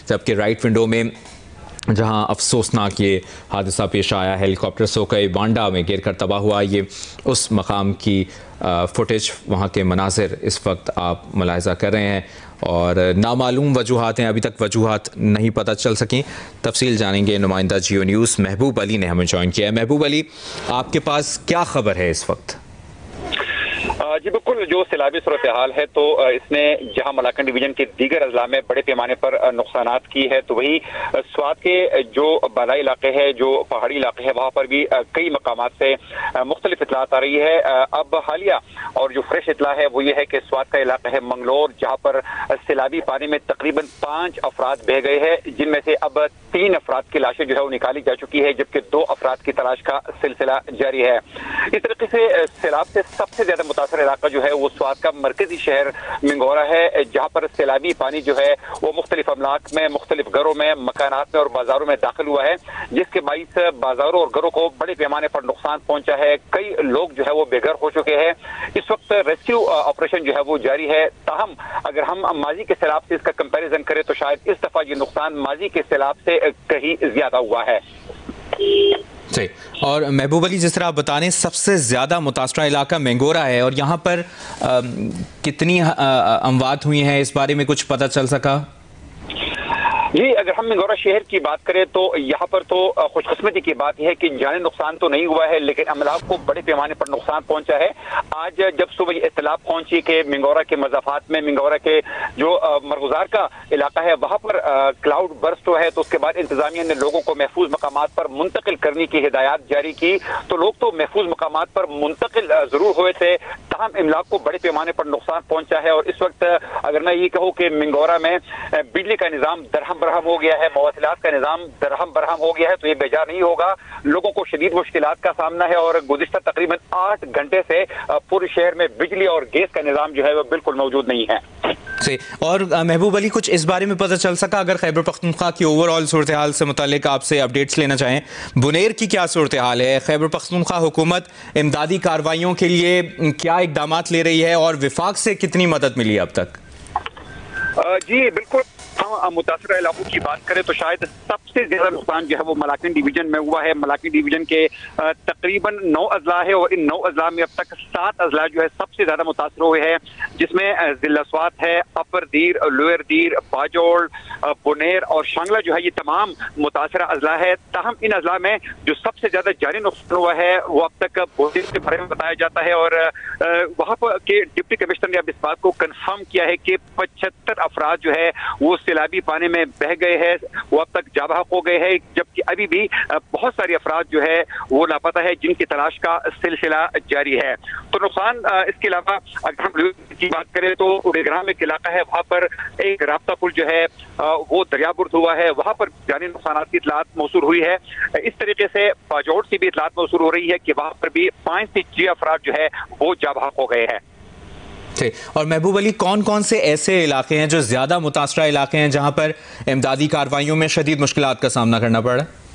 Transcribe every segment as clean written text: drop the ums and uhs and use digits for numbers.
जबकि right window में जहां अफसोसनाक ये हादसा पेश आया, हेलीकॉप्टर सोकई बांडा में गिर कर तबाह हुआ, ये उस मकाम की फुटेज, वहाँ के मनाजिर इस वक्त आप मुलाहिजा कर रहे हैं और नामालूम वजूहात हैं, अभी तक वजूहात नहीं पता चल सकें। तफसील जानेंगे, नुमाइंदा जियो न्यूज़ महबूब अली ने हमें ज्वाइन किया है। महबूब अली, आपके पास क्या खबर है इस वक्त? जी बिल्कुल, जो सैलाबी सूरत हाल है तो इसने जहां मलाकन डिवीजन के दीगर अजला में बड़े पैमाने पर नुकसानात की है, तो वही स्वात के जो बालाई इलाके है, जो पहाड़ी इलाके है, वहां पर भी कई मकामात से मुख्तलिफ इतलात आ रही है। अब हालिया और जो फ्रेश इतला है वो ये है कि स्वात का इलाका है मंगलोर, जहां पर सैलाबी पानी में तकरीबन 5 अफराद बह गए हैं, जिनमें से अब 3 अफराद की लाशें जो है वो निकाली जा चुकी है, जबकि 2 अफराद की तलाश का सिलसिला जारी है। इस तरीके से सैलाब से सबसे ज्यादा मुतासर इलाका जो है वो स्वात का मरकजी शहर मिंगोरा है, जहां पर सैलाबी पानी जो है वो मुख्तलिफ अमलाक में, मुख्तलिफ घरों में, मकानात में और बाजारों में दाखिल हुआ है, जिसके बाइस बाजारों और घरों को बड़े पैमाने पर नुकसान पहुंचा है। कई लोग जो है वो बेघर हो चुके हैं। इस वक्त रेस्क्यू ऑपरेशन जो है वो जारी है। ताहम अगर हम माजी के सैलाब से इसका कंपैरिजन करें तो शायद इस दफा ये नुकसान माजी के सैलाब से कहीं ज्यादा हुआ है। सही। और महबूब अली, जिस तरह आप बता रहे हैं, सबसे ज़्यादा मुतासरा इलाका मेंगोरा है और यहाँ पर कितनी अमवात हुई हैं, इस बारे में कुछ पता चल सका? जी, अगर हम मिंगोरा शहर की बात करें तो यहाँ पर तो खुशकिस्मती की बात यह है कि जानी नुकसान तो नहीं हुआ है, लेकिन अमलाक को बड़े पैमाने पर नुकसान पहुंचा है। आज जब सुबह इत्तला पहुंची कि मिंगोरा के मज़ाफ़ात में, मिंगोरा के जो मरगुजार का इलाका है वहाँ पर क्लाउड बर्स्ट है, तो उसके बाद इंतजामिया ने लोगों को महफूज मकामात पर मुंतकिल करने की हिदायत जारी की। तो लोग तो महफूज मकामात पर मुंतकिल जरूर हुए थे, तमाम इमलाक को बड़े पैमाने पर नुकसान पहुंचा है। और इस वक्त अगर मैं ये कहूँ कि मिंगोरा में बिजली का निज़ाम दरहम बरहम हो गया है, मवासिलात का निज़ाम दरहम बरहम हो गया है, तो ये बेजा नहीं होगा। लोगों को शदीद मुश्किलात का सामना है और गुज़िश्ता तकरीबन 8 घंटे से पूरे शहर में बिजली और गैस का निज़ाम जो है वो बिल्कुल मौजूद नहीं है। से और महबूब अली, कुछ इस बारे में पता चल सका, अगर खैबर पख्तूनख्वा की ओवरऑल सूरत हाल से मुतालिक आपसे अपडेट्स लेना चाहें, बुनेर की क्या सूरत हाल है? खैबर पख्तूनख्वा हुकूमत इमदादी कार्रवाइयों के लिए क्या इकदाम ले रही है और विफाक से कितनी मदद मिली अब तक? जी बिल्कुल, हम मुतासरा इलाकों की बात करें तो शायद सबसे ज्यादा नुकसान जो है वो मलाकिन डिवीजन में हुआ है। मलाकिन डिवीजन के तकरीबन 9 अजला है और इन 9 अजला में अब तक 7 अजला जो है सबसे ज्यादा मुतासर हुए हैं, जिसमें जिला स्वात है, अपर दीर, लोअर दीर, बाजोड़, बुनेर और शांगला जो है ये तमाम मुतासरा अजला है। ताहम इन अजला में जो सबसे ज्यादा जारी नुकसान हुआ है वो अब तक बोझे के बारे में बताया जाता है और वहाँ पर के डिप्टी कमिश्नर ने अब इस बात को कन्फर्म किया है कि 75 अफराद जो है वो सैलाबी पानी में बह गए हैं, वो अब तक जाबहक हो गए हैं, जबकि अभी भी बहुत सारे अफराद जो है वो लापता है, जिनकी तलाश का सिलसिला जारी है। तो नुकसान इसके अलावा अगर हम की बात करें तो उड़ेग्राम एक इलाका है, वहाँ पर एक राब्ता पुल जो है वो दरियाबुर्द हुआ है, वहाँ पर जानी नुकसान की इतलात मौसूल हुई है। इस तरीके से बाजोड़ से भी इतलात मौसूल हो रही है कि वहाँ पर भी 5 से 6 अफराद जो है वो जाबहक हो गए हैं। और महबूब अली, कौन कौन से ऐसे इलाके हैं जो ज्यादा मुतासरा इलाके हैं जहां पर इमदादी कार्रवाइयों में शदीद मुश्किलात का सामना करना पड़ रहा है?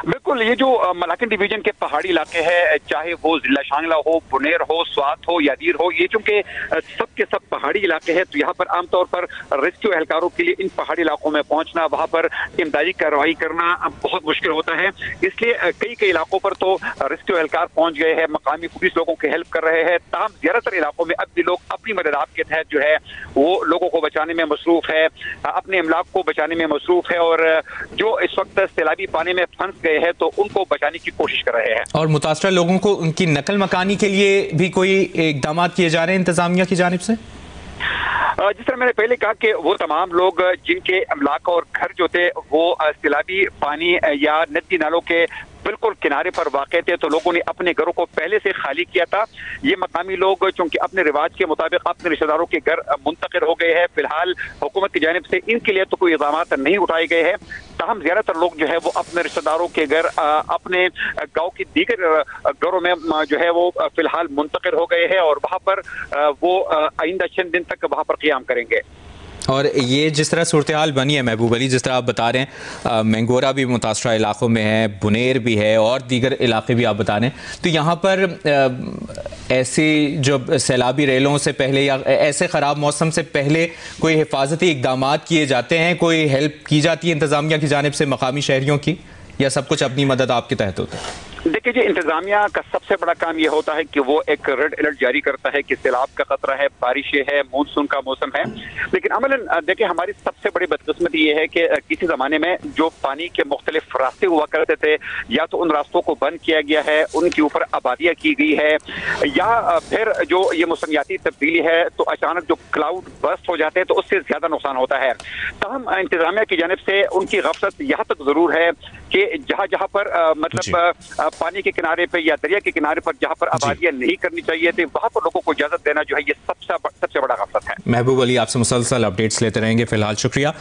बिल्कुल, ये जो मलाकिन डिवीजन के पहाड़ी इलाके हैं, चाहे वो जिला शांगला हो, बुनेर हो, स्वात हो, यादीर हो, ये चूंकि सब के सब पहाड़ी इलाके हैं, तो यहाँ पर आमतौर पर रेस्क्यू एहलकारों के लिए इन पहाड़ी इलाकों में पहुंचना, वहाँ पर इमदादी कार्रवाई करना बहुत मुश्किल होता है। इसलिए कई इलाकों पर तो रेस्क्यू एहलकार पहुंच गए हैं, मकामी पुलिस लोगों की हेल्प कर रहे हैं। ताहम ज्यादातर इलाकों में अब भी लोग अपनी मदद के तहत जो है वो लोगों को बचाने में मसरूफ है, अपने इमलाक को बचाने में मसरूफ है और जो इस वक्त सैलाबी पानी में फंस गए हैं तो उनको बचाने की कोशिश कर रहे हैं। और मुतासरा लोगों को उनकी नकल मकानी के लिए भी कोई इकदाम किए जा रहे हैं इंतजामिया की जानिब से? जिस तरह मैंने पहले कहा कि वो तमाम लोग जिनके अमलाक और घर जो थे वो सैलाबी पानी या नदी नालों के बिल्कुल किनारे पर वाक़ थे, तो लोगों ने अपने घरों को पहले से खाली किया था। ये मकामी लोग चूंकि अपने रिवाज के मुताबिक अपने रिश्तेदारों के घर मुंतकिल हो गए हैं। फिलहाल हुकूमत की जानिब से इनके लिए तो कोई इक़दाम नहीं उठाए गए हैं। ताहम ज्यादातर लोग जो है वो अपने रिश्तेदारों के घर, अपने गाँव के दीगर घरों में जो है वो फिलहाल मुंतकिल हो गए हैं और वहाँ पर वो आइंदा चंद दिन तक वहाँ पर क़याम करेंगे। और ये जिस तरह सूरत हाल बनी है महबूब अली, जिस तरह आप बता रहे हैं, मैंगोरा भी मुतासरा इलाकों में है, बुनेर भी है और दीगर इलाके भी आप बता रहे हैं, तो यहाँ पर ऐसी जो सैलाबी रेलों से पहले या ऐसे ख़राब मौसम से पहले कोई हिफाजती इकदाम किए जाते हैं, कोई हेल्प की जाती है इंतज़ामिया की जानिब से मकामी शहरियों की, या सब कुछ अपनी मदद आपके तहत होता है? देखिए जी, इंतजामिया का सबसे बड़ा काम यह होता है कि वो एक रेड अलर्ट जारी करता है कि सैलाब का खतरा है, बारिशें है, मानसून का मौसम है। लेकिन अमलन देखिए, हमारी सबसे बड़ी बदकिस्मती ये है कि किसी जमाने में जो पानी के मुख्तलिफ रास्ते हुआ करते थे, या तो उन रास्तों को बंद किया गया है, उनके ऊपर आबादियां की गई है, या फिर जो ये मौसमियाती तब्दीली है तो अचानक जो क्लाउड बर्स्ट हो जाते हैं तो उससे ज्यादा नुकसान होता है। तमाम इंतजामिया की जानिब से उनकी गफलत यहाँ तक जरूर है कि जहाँ जहाँ पर मतलब पानी के किनारे पे या दरिया के किनारे पर जहाँ पर आबादियां नहीं करनी चाहिए थी, वहां पर लोगों को इजाजत देना जो है ये सबसे बड़ा गफलत है। महबूब अली, आपसे मुसलसल अपडेट्स लेते रहेंगे, फिलहाल शुक्रिया।